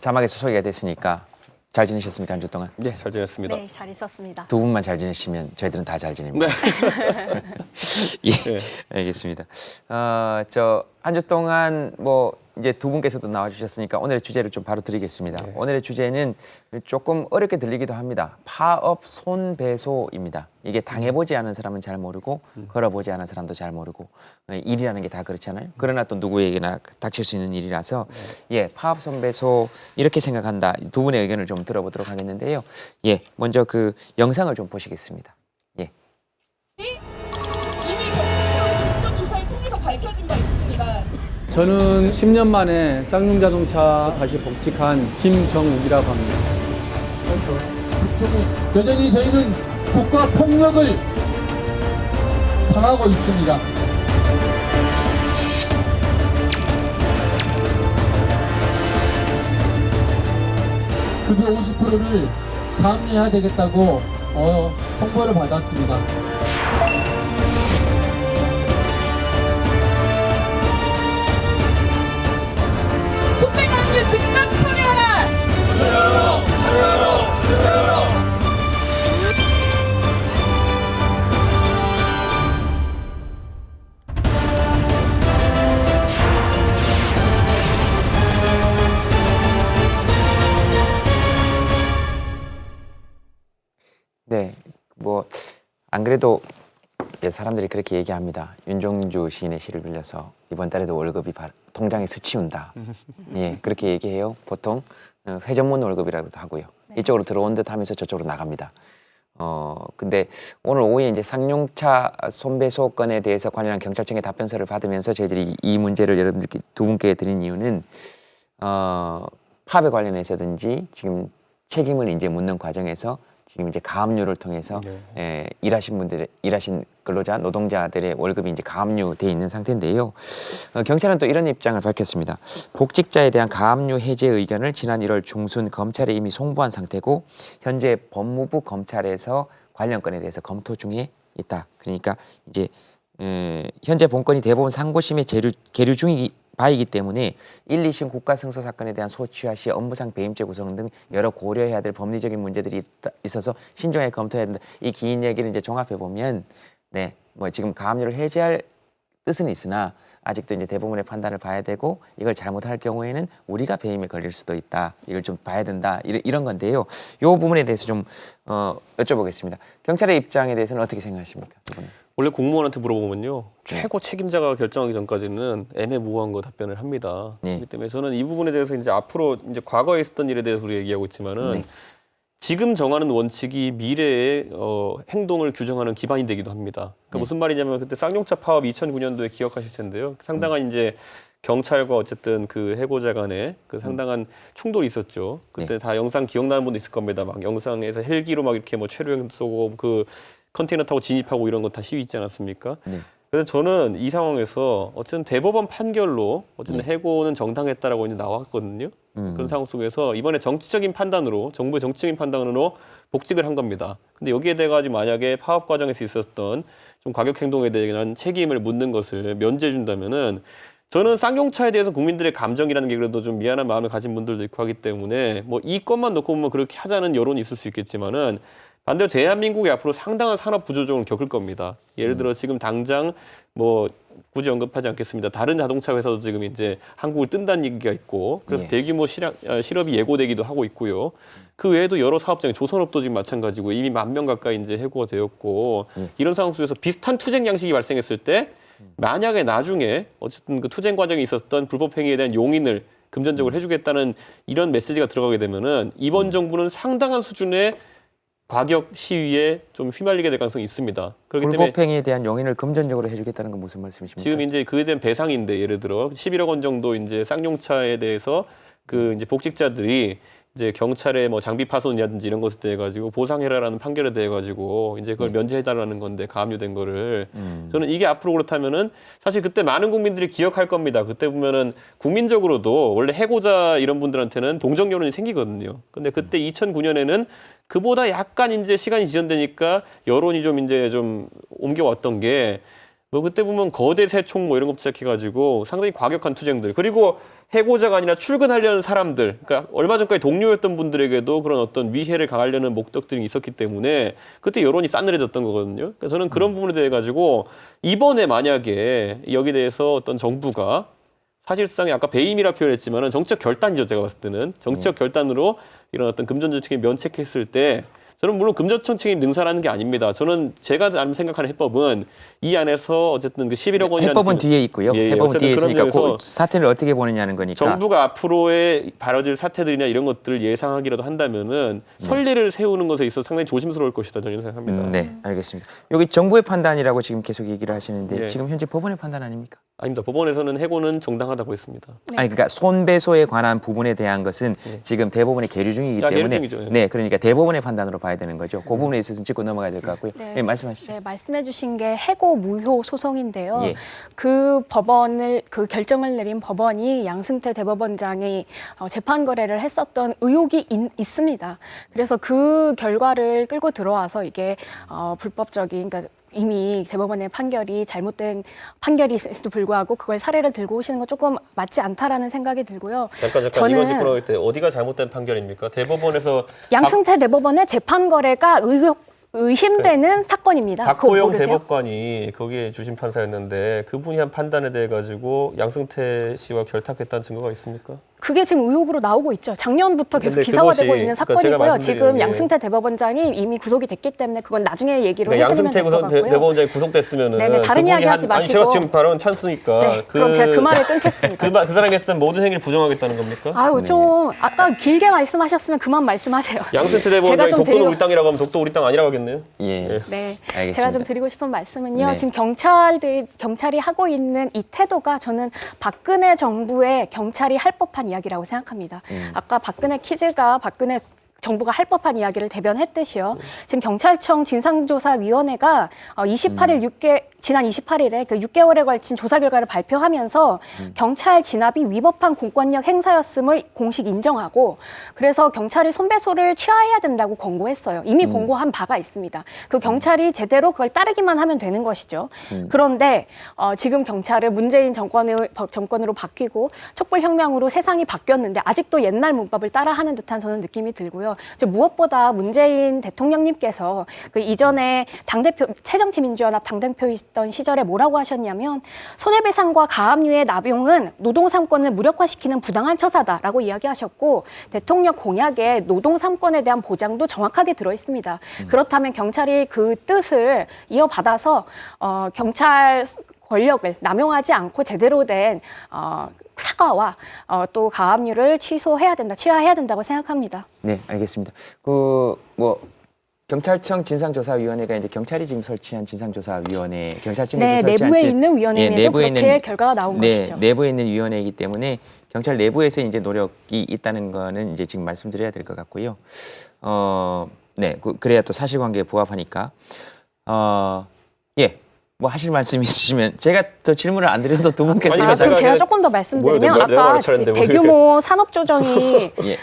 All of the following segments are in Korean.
자막에서 소개가 됐으니까 잘 지내셨습니까? 한 주 동안? 네, 잘 지냈습니다. 네, 잘 있었습니다. 두 분만 잘 지내시면 저희들은 다 잘 지냅니다. 네. 예, 네. 알겠습니다. 저 한 주 동안 뭐 이제 두 분께서도 나와주셨으니까 오늘의 주제를 좀 바로 드리겠습니다. 네. 오늘의 주제는 조금 어렵게 들리기도 합니다. 파업 손배소입니다. 이게 당해보지 않은 사람은 잘 모르고 걸어보지 않은 사람도 잘 모르고 일이라는 게 다 그렇잖아요. 그러나 또 누구에게나 닥칠 수 있는 일이라서 예, 파업 손배소 이렇게 생각한다. 두 분의 의견을 좀 들어보도록 하겠는데요. 예, 먼저 그 영상을 좀 보시겠습니다. 예. 이미 직접 조사를 통해서 밝혀진 바 있습니다. 저는 10년 만에 쌍용자동차 다시 복직한 김정욱이라고 합니다. 그렇죠. 여전히 저희는 국가 폭력을 당하고 있습니다. 급여 50%를 감내해야 되겠다고 통보를 받았습니다. 손배가지를 즉각 처리하라! 네, 뭐 안 그래도 이제 사람들이 그렇게 얘기합니다. 윤종주 시인의 시를 빌려서 이번 달에도 월급이 통장에 스치운다. 예, 그렇게 얘기해요. 보통 회전문 월급이라고도 하고요. 네. 이쪽으로 들어온 듯 하면서 저쪽으로 나갑니다. 근데 오늘 오후에 이제 쌍용차 손배소 건에 대해서 관련한 경찰청의 답변서를 받으면서 저희들이 이 문제를 여러분들께 두 분께 드린 이유는 파업에 관련해서든지 지금 책임을 이제 묻는 과정에서 지금 이제 가압류를 통해서 일하신 근로자 노동자들의 월급이 이제 가압류돼 있는 상태인데요. 경찰은 또 이런 입장을 밝혔습니다. 복직자에 대한 가압류 해제 의견을 지난 1월 중순 검찰에 이미 송부한 상태고 현재 법무부 검찰에서 관련 건에 대해서 검토 중에 있다. 그러니까 이제 현재 본건이 대법원 상고심에 계류 중이기 바이기 때문에 1, 2심 국가승소 사건에 대한 소취하 시 업무상 배임죄 구성 등 여러 고려해야 될 법리적인 문제들이 있어서 신중하게 검토해야 된다. 이 긴 얘기를 이제 종합해 보면 네, 뭐 지금 가압류를 해제할 뜻은 있으나 아직도 이제 대법원의 판단을 봐야 되고 이걸 잘못할 경우에는 우리가 배임에 걸릴 수도 있다. 이걸 좀 봐야 된다. 이런 건데요. 이 부분에 대해서 좀 여쭤보겠습니다. 경찰의 입장에 대해서는 어떻게 생각하십니까? 이번에? 원래 공무원한테 물어보면요. 최고 책임자가 결정하기 전까지는 애매모호한 거 답변을 합니다. 네. 그렇기 때문에 저는 이 부분에 대해서 이제 앞으로 이제 과거에 있었던 일에 대해서 우리 얘기하고 있지만은 네. 지금 정하는 원칙이 미래의 행동을 규정하는 기반이 되기도 합니다. 그러니까 네. 무슨 말이냐면 그때 쌍용차 파업 2009년도에 기억하실 텐데요. 상당한 이제 경찰과 어쨌든 그 해고자 간에 그 상당한 충돌이 있었죠. 그때 네. 다 영상 기억나는 분도 있을 겁니다. 막 영상에서 헬기로 막 이렇게 뭐 체류행 쏘고 그 컨테이너 타고 진입하고 이런 거 다 시위 있지 않았습니까? 네. 그래서 저는 이 상황에서 어쨌든 대법원 판결로 어쨌든 네. 해고는 정당했다라고 이제 나왔거든요. 그런 상황 속에서 이번에 정치적인 판단으로 정부의 정치적인 판단으로 복직을 한 겁니다. 근데 여기에 대해 가지고 만약에 파업 과정에서 있었던 좀 과격 행동에 대한 책임을 묻는 것을 면제해 준다면은 저는 쌍용차에 대해서 국민들의 감정이라는 게 그래도 좀 미안한 마음을 가진 분들도 있고 하기 때문에 뭐 이 건만 놓고 보면 그렇게 하자는 여론이 있을 수 있겠지만은 반대로 대한민국이 앞으로 상당한 산업 구조조정을 겪을 겁니다. 예를 들어 지금 당장 뭐 굳이 언급하지 않겠습니다. 다른 자동차 회사도 지금 이제 한국을 뜬다는 얘기가 있고 그래서 예. 대규모 실업이 예고되기도 하고 있고요. 그 외에도 여러 사업장이 조선업도 지금 마찬가지고 이미 10,000명 가까이 이제 해고가 되었고 이런 상황 속에서 비슷한 투쟁 양식이 발생했을 때 만약에 나중에 어쨌든 그 투쟁 과정에 있었던 불법 행위에 대한 용인을 금전적으로 해주겠다는 이런 메시지가 들어가게 되면은 이번 정부는 상당한 수준의 과격 시위에 좀 휘말리게 될 가능성이 있습니다. 그렇기 때문에 불법행위에 대한 용인을 금전적으로 해주겠다는 건 무슨 말씀이십니까? 지금 이제 그에 대한 배상인데 예를 들어 11억 원 정도 이제 쌍용차에 대해서 그 이제 복직자들이 이제 경찰의 뭐 장비 파손이라든지 이런 것에 대해 가지고 보상해라라는 판결에 대해 가지고 이제 그걸 면제해달라는 건데 가압류된 거를 저는 이게 앞으로 그렇다면은 사실 그때 많은 국민들이 기억할 겁니다. 그때 보면은 국민적으로도 원래 해고자 이런 분들한테는 동정 여론이 생기거든요. 근데 그때 2009년에는 그보다 약간 이제 시간이 지연되니까 여론이 좀 이제 좀 옮겨왔던 게 뭐 그때 보면 거대 새총 뭐 이런 것부터 시작해가지고 상당히 과격한 투쟁들 그리고 해고자가 아니라 출근하려는 사람들 그러니까 얼마 전까지 동료였던 분들에게도 그런 어떤 위해를 가하려는 목적들이 있었기 때문에 그때 여론이 싸늘해졌던 거거든요. 그러니까 저는 그런 부분에 대해 가지고 이번에 만약에 여기에 대해서 어떤 정부가 사실상 아까 배임이라 표현했지만은 정치적 결단이죠. 제가 봤을 때는 정치적 결단으로 이런 어떤 금전적 책임 면책했을 때 저는 물론 금전적 책임 능사라는 게 아닙니다. 저는 제가 생각하는 해법은 이 안에서 어쨌든 그 11억 원이라는 해법은 뒤에 있고요. 예, 해법은 뒤에 어쨌든 그런 있으니까 그 점에서 사태를 어떻게 보느냐는 거니까. 정부가 앞으로의 벌어질 사태들이나 이런 것들을 예상하기라도 한다면은 선례를 세우는 것에 있어서 상당히 조심스러울 것이다 저는 생각합니다. 네, 알겠습니다. 여기 정부의 판단이라고 지금 계속 얘기를 하시는데 예. 지금 현재 법원의 판단 아닙니까? 아닙니다. 법원에서는 해고는 정당하다고 했습니다. 아니 그러니까 손배소에 관한 부분에 대한 것은 네. 지금 대법원의 계류 중이기 계류 때문에 중이죠. 예. 네, 그러니까 대법원의 판단으로 봐야 되는 거죠. 그 부분에 있어서 짚고 넘어가야 될 것 같고요. 네, 말씀하시죠. 네, 말씀해주신 게 해고 무효 소송인데요. 예. 그 결정을 내린 법원이 양승태 대법원장이 재판 거래를 했었던 의혹이 있습니다. 그래서 그 결과를 끌고 들어와서 이게 불법적인, 그러니까 이미 대법원의 판결이 잘못된 판결임에도 불구하고 그걸 사례를 들고 오시는 건 조금 맞지 않다라는 생각이 들고요. 잠깐 이거 짚고 나갈 때 어디가 잘못된 판결입니까? 대법원에서 양승태 대법원의 재판 거래가 의심되는 사건입니다. 그거 박호영 모르세요? 대법관이 거기에 주심 판사였는데 그분이 한 판단에 대해 가지고 양승태 씨와 결탁했다는 증거가 있습니까? 그게 지금 의혹으로 나오고 있죠. 작년부터 계속 근데 기사화되고 그것이, 있는 그러니까 제가 사건이고요. 말씀드리는 지금 게 양승태 대법원장이 이미 구속이 됐기 때문에 그건 나중에 얘기로 그러니까 해드리면 양승태 될 것 같고요. 대법원장이 구속됐으면은 네네, 다른 그분이 이야기 하지 아니 제가 마시고. 지금 발언 찬스니까 네, 그럼 제가 그 말을 끊겠습니다. 그 사람이 했던 모든 행위를 부정하겠다는 겁니까? 아유, 좀 아까 길게 말씀하셨으면 그만 말씀하세요. 양승태 제가 대법원장이 좀 독도는 드리고- 우리 땅이라고 하면 독도 우리 땅 아니라고 하겠네요. 예. 네, 알겠습니다. 제가 좀 드리고 싶은 말씀은요. 네. 지금 경찰이 하고 있는 이 태도가 저는 박근혜 정부의 경찰이 할 법한 이야기라고 생각합니다. 아까 박근혜 퀴즈가 박근혜 정부가 할 법한 이야기를 대변했듯이요. 지금 경찰청 진상조사위원회가 28일 지난 28일에 그 6개월에 걸친 조사 결과를 발표하면서 경찰 진압이 위법한 공권력 행사였음을 공식 인정하고 그래서 경찰이 손배소를 취하해야 된다고 권고했어요. 이미 권고한 바가 있습니다. 그 경찰이 제대로 그걸 따르기만 하면 되는 것이죠. 그런데 지금 경찰을 문재인 정권으로 바뀌고 촛불혁명으로 세상이 바뀌었는데 아직도 옛날 문법을 따라하는 듯한 저는 느낌이 들고요. 무엇보다 문재인 대통령님께서 그 이전에 당대표 새정치민주연합 당대표이던 시절에 뭐라고 하셨냐면 손해배상과 가압류의 남용은 노동 3권을 무력화시키는 부당한 처사다라고 이야기하셨고 대통령 공약에 노동 3권에 대한 보장도 정확하게 들어 있습니다. 그렇다면 경찰이 그 뜻을 이어받아서 경찰 권력을 남용하지 않고 제대로 된 사과와 또 가압류를 취하해야 된다고 생각합니다. 네, 알겠습니다. 경찰청 진상조사위원회가 이제 경찰이 지금 설치한 진상조사위원회, 경찰청에서 네, 설치한 내부에 있는 위원회임에도 내부에 그렇게 있는- 결과가 나온 네, 것이죠. 내부에 있는 위원회이기 때문에 경찰 내부에서 이제 노력이 있다는 거는 이제 지금 말씀드려야 될 것 같고요. 네, 그래야 또 사실관계에 부합하니까. 예. 뭐 하실 말씀이 있으시면 제가 더 질문을 안 드려도 두 분께서 아니, 그럼 제가 제가 조금 더 말씀드리면 뭐야, 내가 아까 말할 차례인데 뭐 대규모 산업 조정이 예.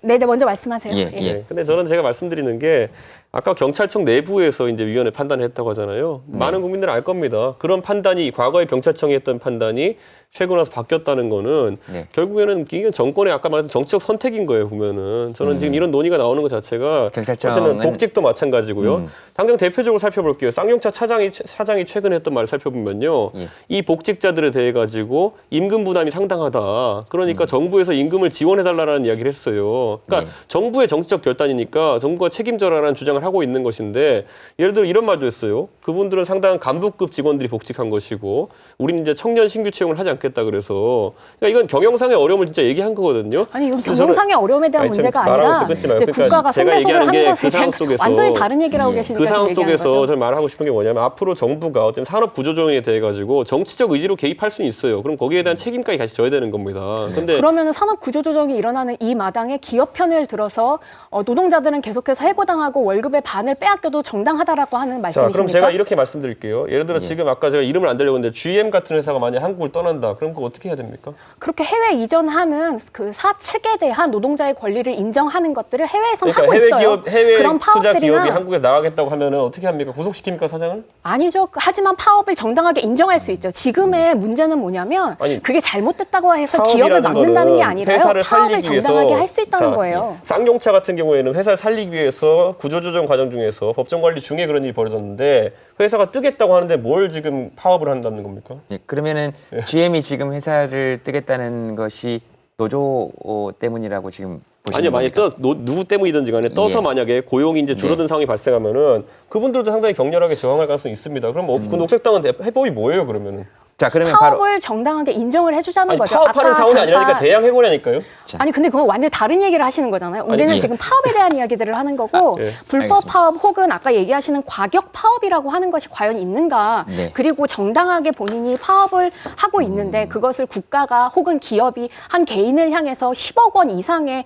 네네 먼저 말씀하세요. 예, 예. 예. 근데 저는 제가 말씀드리는 게 아까 경찰청 내부에서 이제 위원회 판단을 했다고 하잖아요. 많은 국민들은 알 겁니다. 그런 판단이 과거에 경찰청이 했던 판단이 최근 와서 바뀌었다는 거는 네. 결국에는 이게 정권의 아까 말했던 정치적 선택인 거예요. 보면은 저는 지금 이런 논의가 나오는 것 자체가 경찰청은- 어쨌든 복직도 마찬가지고요. 당장 대표적으로 살펴볼게요. 쌍용차 차장이 최근에 했던 말을 살펴보면요. 예. 이 복직자들에 대해 가지고 임금 부담이 상당하다. 그러니까 정부에서 임금을 지원해달라는 이야기를 했어요. 그러니까 네. 정부의 정치적 결단이니까 정부가 책임져라라는 주장을 하고 있는 것인데 예를 들어 이런 말도 했어요. 그분들은 상당한 간부급 직원들이 복직한 것이고 우리는 이제 청년 신규 채용을 하지 않겠다 그래서 그러니까 이건 경영상의 어려움을 진짜 얘기한 거거든요. 아니 이건 그래서 경영상의 어려움에 대한 아니, 문제가 말하고 아니라 끊지 말고. 이제 그러니까 국가가 제가 손배소를 얘기하는 한 게 것에 그 상황 대한 속에서 완전히 다른 얘기를 하고 계시니까 그 상황 지금 얘기하는 속에서 거죠. 저는 말하고 싶은 게 뭐냐면 앞으로 정부가 어쨌든 산업 구조조정에 대해 가지고 정치적 의지로 개입할 수는 있어요. 그럼 거기에 대한 책임까지 같이 져야 되는 겁니다. 근데 그러면은 산업 구조 조정이 일어나는 이 마당에 기업 편을 들어서 노동자들은 계속해서 해고당하고 월급 월급의 반을 빼앗겨도 정당하다라고 하는 자, 말씀이십니까? 그럼 제가 이렇게 말씀드릴게요. 예를 들어 예. 지금 아까 제가 이름을 안 대려고 했는데 GM 같은 회사가 만약 한국을 떠난다. 그럼 그거 어떻게 해야 됩니까? 그렇게 해외 이전하는 그 사측에 대한 노동자의 권리를 인정하는 것들을 해외에선 그러니까 하고 해외 있어요. 기업, 해외 그런 투자 기업이 파업들이나 한국에 나가겠다고 하면은 어떻게 합니까? 구속시킵니까 사장을? 아니죠. 하지만 파업을 정당하게 인정할 수 있죠. 지금의 문제는 뭐냐면 아니, 그게 잘못됐다고 해서 기업을 파업이라는 막는다는 게 거는 아니라요. 회사를 파업을 살리기 위해서 정당하게 할 수 있다는 자, 거예요. 쌍용차 같은 경우에는 회사를 살리기 위해서 구조조정 과정 중에서 법정 관리 중에 그런 일이 벌어졌는데 회사가 뜨겠다고 하는데 뭘 지금 파업을 한다는 겁니까? 예, 그러면은 GM이 지금 회사를 뜨겠다는 것이 노조 때문이라고 지금 보시는 아니요, 만약에 겁니까? 누구 때문이든지 간에 떠서 예. 만약에 고용이 이제 줄어든 네. 상황이 발생하면은 그분들도 상당히 격렬하게 저항할 가능성이 있습니다. 그럼 그 녹색당은 해법이 뭐예요, 그러면은? 자, 그러면 바로 파업을 정당하게 인정을 해주자는 아니, 거죠. 파업하는 상황이 아니라니까 대양 해고라니까요. 아니 근데 그건 완전히 다른 얘기를 하시는 거잖아요. 우리는 예. 지금 파업에 대한 이야기들을 하는 거고 예. 불법 알겠습니다. 파업 혹은 아까 얘기하시는 과격 파업이라고 하는 것이 과연 있는가. 네. 그리고 정당하게 본인이 파업을 하고 있는데 그것을 국가가 혹은 기업이 한 개인을 향해서 10억 원 이상의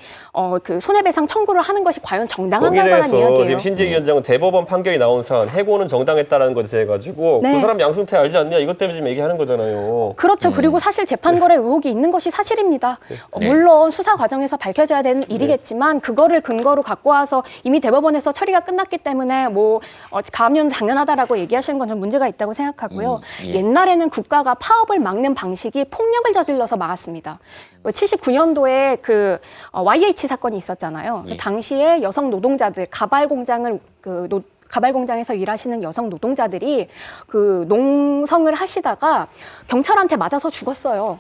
그 손해배상 청구를 하는 것이 과연 거기에 정당한가라는 대해서 이야기예요. 지금 신재 위원장은 대법원 판결이 나온 사안 해고는 정당했다라는 것에 대해 가지고 네. 그 사람 양승태 알지 않냐 이것 때문에 지금 얘기하는 거잖아요. 그렇죠. 그리고 사실 재판거래 의혹이 있는 것이 사실입니다. 네. 물론 수사 과정에서 밝혀져야 되는 일이겠지만 그거를 근거로 갖고 와서 이미 대법원에서 처리가 끝났기 때문에 뭐 가압류는 당연하다라고 얘기하시는 건 좀 문제가 있다고 생각하고요. 예. 옛날에는 국가가 파업을 막는 방식이 폭력을 저질러서 막았습니다. 79년도에 그 YH 사건이 있었잖아요. 예. 그 당시에 여성 노동자들 가발 공장을 가발 공장에서 일하시는 여성 노동자들이 그 농성을 하시다가 경찰한테 맞아서 죽었어요.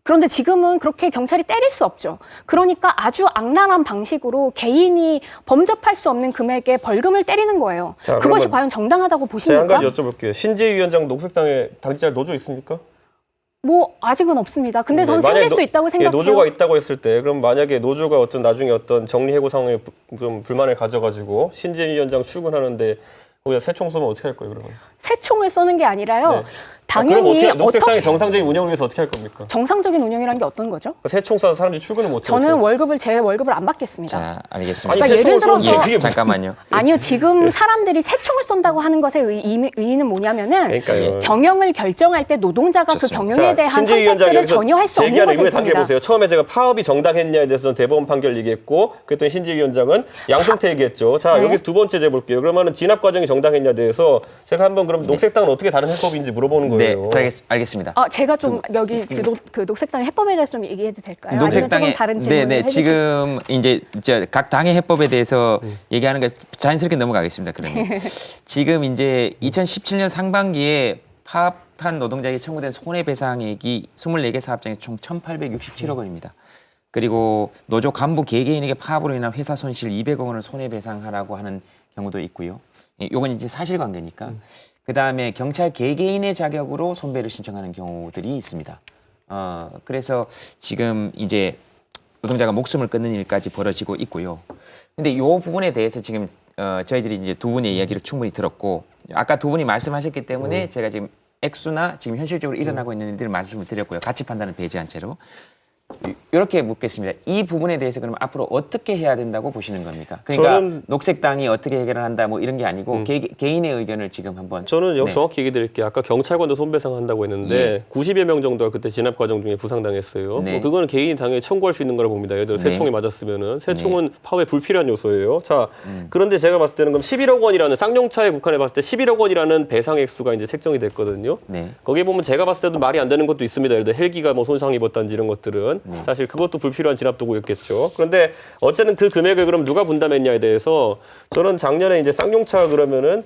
그런데 지금은 그렇게 경찰이 때릴 수 없죠. 그러니까 아주 악랄한 방식으로 개인이 범접할 수 없는 금액의 벌금을 때리는 거예요. 자, 그것이 그러면 과연 정당하다고 제가 한 보십니까? 가지 여쭤볼게요. 신재 위원장 녹색당에 당직자 노조 있습니까? 뭐 아직은 없습니다. 근데 저는 만약에 생길 수 있다고 생각해요. 노조가 있다고 했을 때 그럼 만약에 노조가 나중에 어떤 정리해고 상황에 좀 불만을 가져가지고 신재 위원장 출근하는데 거기다 새총 쏘면 어떻게 할 거예요, 그러면? 새총을 쏘는 게 아니라요. 네. 당연히 그럼 녹색당의 어떻게 정상적인 운영을 위해서 어떻게 할 겁니까? 정상적인 운영이라는 게 어떤 거죠? 새총 쏴서 사람들이 출근을 못 해요. 저는 제 월급을 안 받겠습니다. 자, 알겠습니다. 아니, 그러니까 예를 새총을 쏘는데 들어서- 그게 무슨- 잠깐만요. 아니요, 지금 사람들이 새총을 쏜다고 하는 것의 의의는 뭐냐면은 그러니까요. 경영을 결정할 때 노동자가 좋습니다. 그 경영에 대한 신재 위원장 선택들을 여기서 전혀 할 수 없는 제기하는 것에 의문을 담겨 있습니다. 보세요. 처음에 제가 파업이 정당했냐에 대해서는 대법원 판결 얘기했고, 그랬더니 신재 위원장은 양승태 얘기했죠. 자, 네. 여기서 두 번째 재볼게요. 그러면은 진압 과정이 정당했냐에 대해서 제가 한번 그럼 녹색당은 어떻게 다른 해법인지 물어보는 네, 거예요. 자, 알겠습니다. 제가 좀 여기 그 녹색당 해법에 대해서 좀 얘기해도 될까요? 아니면 녹색당의 조금 다른 질문을 네네 해주실 지금 이제 각 당의 해법에 대해서 얘기하는 게 자연스럽게 넘어가겠습니다. 그러면 지금 이제 2017년 상반기에 파업한 노동자에게 청구된 손해배상액이 24개 사업장에 총 1,867억 원입니다. 그리고 노조 간부 개개인에게 파업으로 인한 회사 손실 200억 원을 손해배상하라고 하는 경우도 있고요. 요건 이제 사실관계니까. 그다음에 경찰 개개인의 자격으로 손배를 신청하는 경우들이 있습니다. 그래서 지금 이제 노동자가 목숨을 끊는 일까지 벌어지고 있고요. 근데 이 부분에 대해서 지금 저희들이 이제 두 분의 이야기를 충분히 들었고 아까 두 분이 말씀하셨기 때문에 제가 지금 액수나 지금 현실적으로 일어나고 있는 일들을 말씀을 드렸고요. 가치 판단을 배제한 채로. 이렇게 묻겠습니다. 이 부분에 대해서 그럼 앞으로 어떻게 해야 된다고 보시는 겁니까? 그러니까 저는- 녹색당이 어떻게 해결을 한다 뭐 이런 게 아니고 개인의 의견을 지금 한번 저는 여기 네. 정확히 얘기 드릴게요. 아까 경찰관도 손배상한다고 했는데 예. 90여 명 정도가 그때 진압 과정 중에 부상당했어요. 네. 뭐 그거는 개인이 당연히 청구할 수 있는 거라고 봅니다. 예를 들어 네. 새총이 맞았으면은 새총은 파업에 불필요한 요소예요. 자, 그런데 제가 봤을 때는 그럼 11억 원이라는 쌍용차에 국한해 봤을 때 11억 원이라는 배상 액수가 이제 책정이 됐거든요. 네. 거기에 보면 제가 봤을 때도 말이 안 되는 것도 있습니다. 예를 들어 헬기가 뭐 손상 입었다든지 이런 것들은 사실 그것도 불필요한 진압 도구였겠죠. 그런데 어쨌든 그 금액을 그럼 누가 분담했냐에 대해서 저는 작년에 이제 쌍용차 그러면은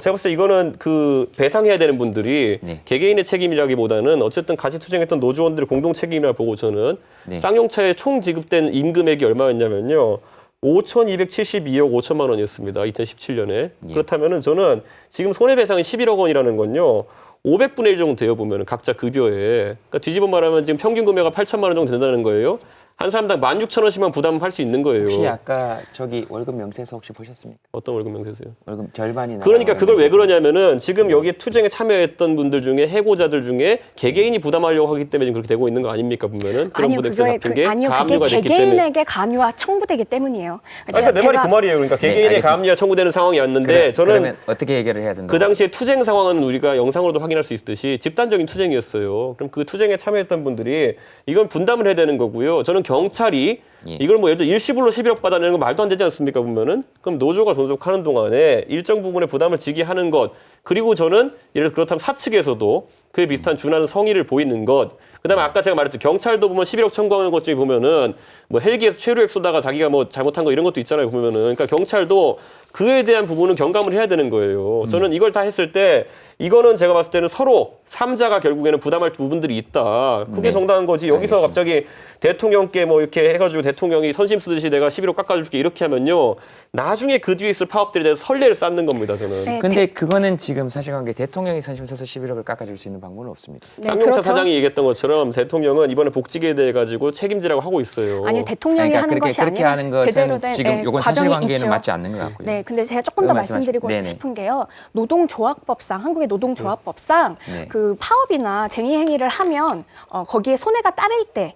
제가 봤을 때 이거는 그 배상해야 되는 분들이 네. 개개인의 개개인의 책임이라기보다는 어쨌든 같이 투쟁했던 노조원들의 공동 책임이라 보고 저는 네. 쌍용차에 총 지급된 임금액이 얼마였냐면요. 5,272억 5천만 원이었습니다. 2017년에. 예. 그렇다면은 저는 지금 손해배상이 11억 원이라는 건요. 500분의 1 정도 돼요, 보면은 각자 급여에. 그러니까 뒤집어 말하면 지금 평균 금액가 8천만 원 정도 된다는 거예요. 한 사람당 16,000원씩만 부담할 수 있는 거예요. 혹시 아까 저기 월급 명세서 혹시 보셨습니까? 어떤 월급 명세서요? 월급 절반이 그러니까 나가는 그걸 왜 명세서. 그러냐면은 지금 여기 투쟁에 참여했던 분들 중에 해고자들 중에 개개인이 부담하려고 하기 때문에 지금 그렇게 되고 있는 거 아닙니까 보면은 그런 아니요, 부담세 그거에 잡힌 게 아니요, 그게 가압류가 됐기 때문에. 개개인에게 가압류가 청구되기 때문이에요. 그러니까 내 말이 그 말이에요. 그러니까 개개인의 알겠습니다. 가압류가 청구되는 상황이었는데 저는 그러면 어떻게 해결을 해야 된다? 그 당시에 투쟁 상황은 우리가 영상으로도 확인할 수 있듯이 집단적인 투쟁이었어요. 그럼 그 투쟁에 참여했던 분들이 이건 분담을 해야 되는 거고요. 저는 경찰이 예. 이걸 뭐 예를 들어 일시불로 11억 받아내는 건 말도 안 되지 않습니까 보면은 그럼 노조가 존속하는 동안에 일정 부분의 부담을 지게 하는 것 그리고 저는 예를 들어 그렇다면 사측에서도 그에 비슷한 준하는 성의를 보이는 것 그다음에 아까 제가 말했죠 경찰도 보면 11억 청구하는 것 중에 보면은 뭐 헬기에서 최루액 쏘다가 자기가 뭐 잘못한 거 이런 것도 있잖아요 보면은 그러니까 경찰도 그에 대한 부분은 경감을 해야 되는 거예요. 저는 이걸 다 했을 때 이거는 제가 봤을 때는 서로 3자가 결국에는 부담할 부분들이 있다. 그게 네. 정당한 거지. 여기서 알겠습니다. 갑자기 대통령께 뭐 이렇게 해가지고 대통령이 선심 쓰듯이 내가 11억 깎아줄게 이렇게 하면요. 나중에 그 뒤에 있을 파업들에 대해서 선례를 쌓는 겁니다. 저는. 네, 근데 그거는 지금 사실관계 대통령이 선심 써서 11억을 깎아줄 수 있는 방법은 없습니다. 네, 쌍용차 그렇죠. 사장이 얘기했던 것처럼 대통령은 이번에 복직에 대해 가지고 책임지라고 하고 있어요. 아니요, 대통령이 하는 그렇게 것이 그렇게 아니라 하는 것은 제대로 된 지금 요건 과정이 사실관계에는 있죠. 맞지 않는 것 같고요. 네, 근데 제가 조금 더 말씀하시죠. 말씀드리고 네네. 싶은 게요. 노동조합법상 한국의 노동조합법상 네. 그 파업이나 쟁의 행위를 하면 거기에 손해가 따를 때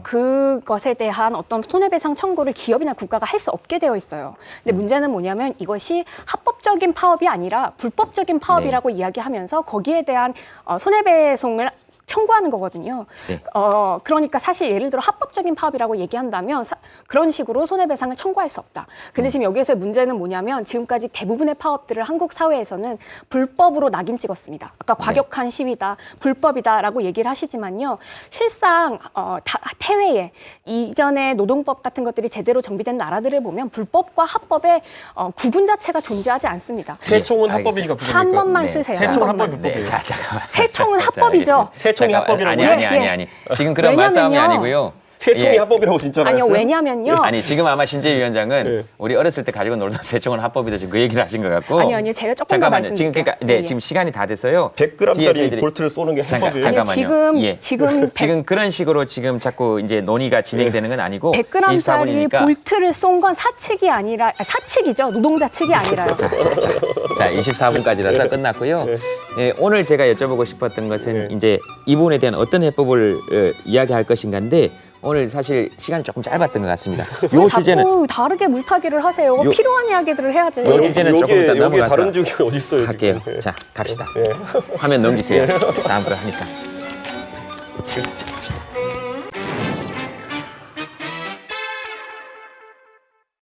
그것에 대한 어떤 손해배상 청구를 기업이나 국가가 할 수 없게 되어 있어요. 근데 문제는 뭐냐면 이것이 합법적인 파업이 아니라 불법적인 파업이라고 이야기하면서 거기에 대한 손해배송을 청구하는 거거든요. 네. 그러니까 사실 예를 들어 합법적인 파업이라고 얘기한다면 그런 식으로 손해배상을 청구할 수 없다. 근데 지금 여기에서의 문제는 뭐냐면 지금까지 대부분의 파업들을 한국 사회에서는 불법으로 낙인 찍었습니다. 아까 과격한 시위다, 불법이다라고 얘기를 하시지만요. 실상 태외에 이전에 노동법 같은 것들이 제대로 정비된 나라들을 보면 불법과 합법의 구분 자체가 존재하지 않습니다. 세총은 예, 합법이니까 부르니까. 한 번만 쓰세요. 세총은 한 번만. 합법이 불법이에요. 자, 잠깐만. 세총은 자, 합법이죠. 알겠습니다. 세총이 잠깐, 합법이라고요? 아니. 지금 그런 왜냐면요. 말싸움이 아니고요. 세총이 예. 합법이라고 진짜 아니요, 말했어요? 왜냐면요. 아니 지금 아마 신재 위원장은 네. 우리 어렸을 때 가지고 놀던 세총은 합법이다 지금 그 얘기를 하신 것 같고. 아니요, 제가 조금 더 잠깐만요. 지금 말씀드릴게요. 그러니까 네 예, 예. 지금 시간이 다 돼서요. 100g짜리 저희들이- 볼트를 쏘는 게 합법이에요? 잠깐만요. 예. 지금 지금 그런 식으로 지금 자꾸 이제 논의가 진행되는 건 아니고 100g짜리 24분이니까 볼트를 쏜 건 사측이 아니라 사측이죠. 노동자 측이 아니라요. 자, 24분까지라서 끝났고요. 예, 오늘 제가 여쭤보고 싶었던 것은 이제 이 부분에 대한 어떤 해법을 이야기할 것인가인데 오늘 사실 시간이 조금 짧았던 것 같습니다. 왜 요 자꾸 주제는 다르게 물타기를 하세요. 요- 필요한 이야기들을 해야지. 요 주제는 조금 더 여기에 넘어가서 다른 쪽이 어디 있어요? 할게요. 지금? 자, 갑시다. 화면 넘기세요. 다음 거 하니까.